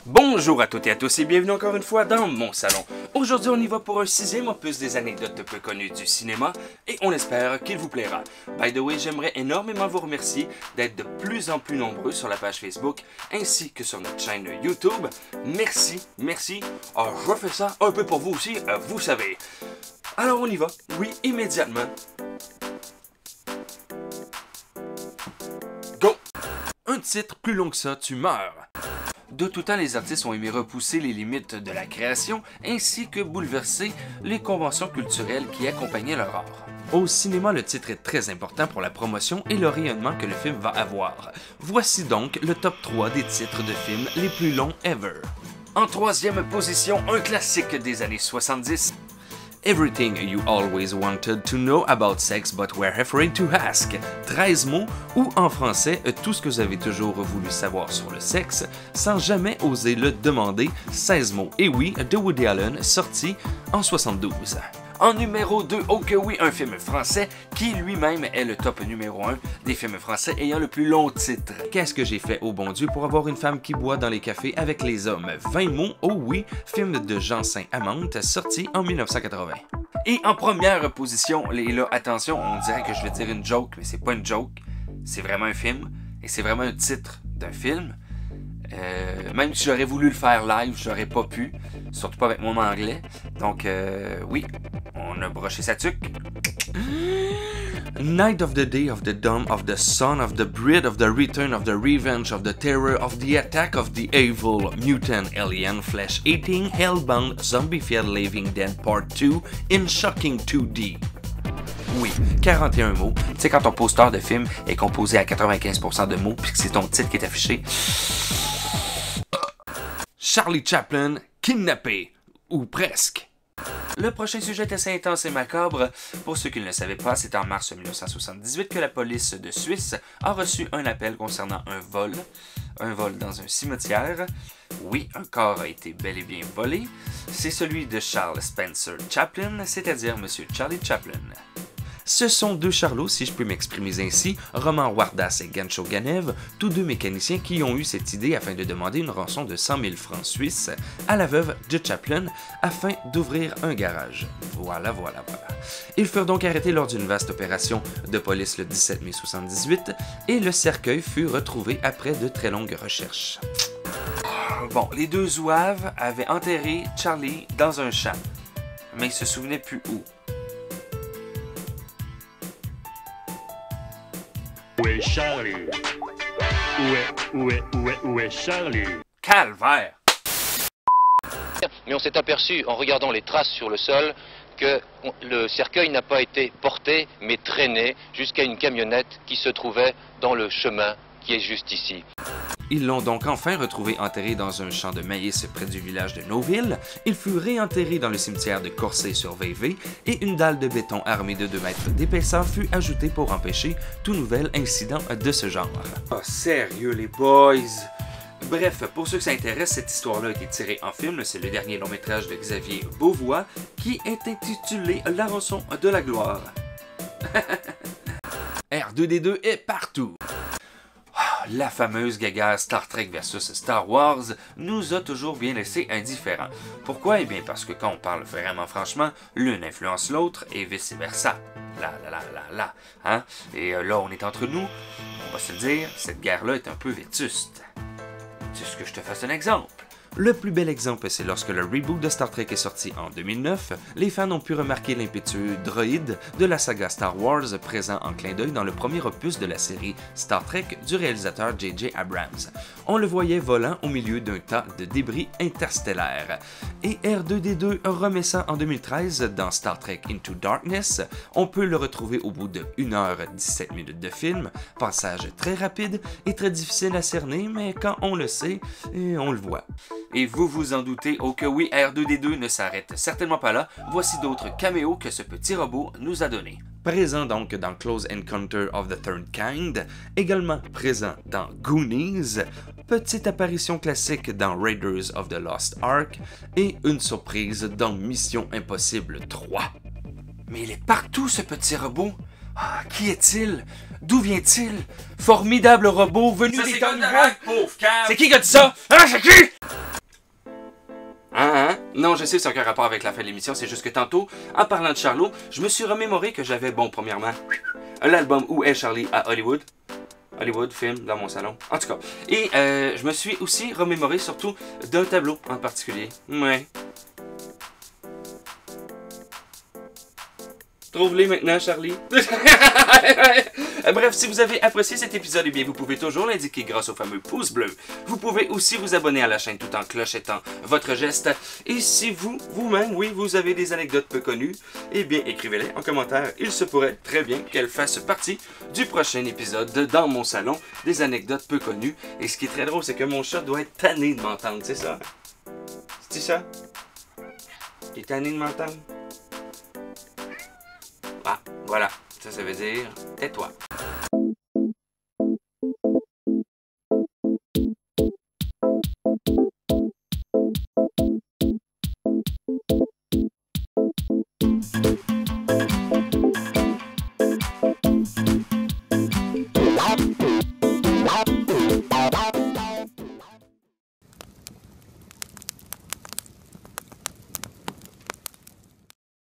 Bonjour à toutes et à tous et bienvenue encore une fois dans mon salon. Aujourd'hui on y va pour un 6e opus des anecdotes peu connues du cinéma et on espère qu'il vous plaira. By the way, j'aimerais énormément vous remercier d'être de plus en plus nombreux sur la page Facebook ainsi que sur notre chaîne YouTube. Merci. Alors, je refais ça un peu pour vous aussi, vous savez. Alors on y va, oui, immédiatement. Go! Un titre plus long que ça, tu meurs. De tout temps, les artistes ont aimé repousser les limites de la création ainsi que bouleverser les conventions culturelles qui accompagnaient leur art. Au cinéma, le titre est très important pour la promotion et le rayonnement que le film va avoir. Voici donc le top 3 des titres de films les plus longs ever. En troisième position, un classique des années 70. Everything You Always Wanted to Know About Sex But Were Afraid to Ask. 13 mots, ou en français, tout ce que vous avez toujours voulu savoir sur le sexe, sans jamais oser le demander. 16 mots, et oui, de Woody Allen, sorti en 72. En numéro 2, oh que oui, un film français qui lui-même est le top numéro 1 des films français ayant le plus long titre. Qu'est-ce que j'ai fait, oh bon Dieu, pour avoir une femme qui boit dans les cafés avec les hommes? 20 mots, oh oui, film de Jean Saint-Amand, sorti en 1980. Et en première position, et là, attention, on dirait que je vais dire une joke, mais c'est pas une joke, c'est vraiment un film, et c'est vraiment un titre d'un film. Même si j'aurais voulu le faire live, j'aurais pas pu, surtout pas avec mon anglais. Donc oui, on a broché sa tuque. Night of the Day of the Dawn of the Son of the Breed of the Return of the Revenge of the Terror of the Attack of the Evil Mutant Alien Flesh Eating Hellbound Zombie-Fied Living Dead Part 2 in Shocking 2D. Oui, 41 mots. Tu sais, quand ton poster de film est composé à 95% de mots puis que c'est ton titre qui est affiché. Charlie Chaplin, kidnappé. Ou presque. Le prochain sujet est assez intense et macabre. Pour ceux qui ne le savaient pas, c'est en mars 1978 que la police de Suisse a reçu un appel concernant un vol. Un vol dans un cimetière. Oui, un corps a été bel et bien volé. C'est celui de Charles Spencer Chaplin, c'est-à-dire Monsieur Charlie Chaplin. Ce sont deux charlots, si je peux m'exprimer ainsi, Roman Wardas et Gancho Ganev, tous deux mécaniciens qui ont eu cette idée afin de demander une rançon de 100 000 francs suisses à la veuve de Chaplin afin d'ouvrir un garage. Voilà. Ils furent donc arrêtés lors d'une vaste opération de police le 17 mai 78 et le cercueil fut retrouvé après de très longues recherches. Bon, les deux zouaves avaient enterré Charlie dans un champ, mais ils se souvenaient plus où. Où est Charlie? Où est Charlie? Calvaire! Mais on s'est aperçu, en regardant les traces sur le sol, que le cercueil n'a pas été porté, mais traîné jusqu'à une camionnette qui se trouvait dans le chemin qui est juste ici. Ils l'ont donc enfin retrouvé enterré dans un champ de maïs près du village de Nauville. Il fut réenterré dans le cimetière de Corsay-sur-Vevey et une dalle de béton armée de 2 mètres d'épaisseur fut ajoutée pour empêcher tout nouvel incident de ce genre. Oh, sérieux les boys? Bref, pour ceux que ça intéresse, cette histoire-là a été tirée en film. C'est le dernier long métrage de Xavier Beauvois qui est intitulé La rançon de la gloire. R2D2 est partout. La fameuse guéguerre Star Trek versus Star Wars nous a toujours bien laissé indifférents. Pourquoi? Eh bien parce que quand on parle vraiment franchement, l'une influence l'autre et vice-versa. Hein? Et là, on est entre nous, on va se le dire, cette guerre-là est un peu vétuste. Tu veux que je te fasse un exemple? Le plus bel exemple, c'est lorsque le reboot de Star Trek est sorti en 2009, les fans ont pu remarquer l'impétueux droïde de la saga Star Wars présent en clin d'œil dans le premier opus de la série Star Trek du réalisateur J.J. Abrams. On le voyait volant au milieu d'un tas de débris interstellaires. Et R2D2 remet ça en 2013 dans Star Trek Into Darkness. On peut le retrouver au bout de 1h17 de film, passage très rapide et très difficile à cerner, mais quand on le sait, on le voit. Et vous vous en doutez, oh que oui, R2D2 ne s'arrête certainement pas là, voici d'autres caméos que ce petit robot nous a donnés. Présent donc dans Close Encounter of the Third Kind, également présent dans Goonies, petite apparition classique dans Raiders of the Lost Ark et une surprise dans Mission Impossible 3. Mais il est partout ce petit robot. Ah, qui est-il? D'où vient-il? Formidable robot venu des temps nouveaux. C'est qui a dit ça? Hein, c'est qui? Non, je sais, c'est aucun rapport avec la fin de l'émission, c'est juste que tantôt, en parlant de Charlot, je me suis remémoré que j'avais, bon, premièrement, l'album Où est Charlie à Hollywood. Hollywood, film, dans mon salon. En tout cas. Et je me suis aussi remémoré surtout d'un tableau en particulier. Ouais. Trouve-les maintenant, Charlie. Bref, si vous avez apprécié cet épisode, eh bien, vous pouvez toujours l'indiquer grâce au fameux pouce bleu. Vous pouvez aussi vous abonner à la chaîne tout en clochettant votre geste. Et si vous-même, oui, vous avez des anecdotes peu connues, eh bien, écrivez-les en commentaire. Il se pourrait très bien qu'elles fassent partie du prochain épisode de Dans mon salon, des anecdotes peu connues. Et ce qui est très drôle, c'est que mon chat doit être tanné de m'entendre, c'est ça? C'est ça? Il est tanné de m'entendre? Ah, voilà. Ça veut dire, tais-toi.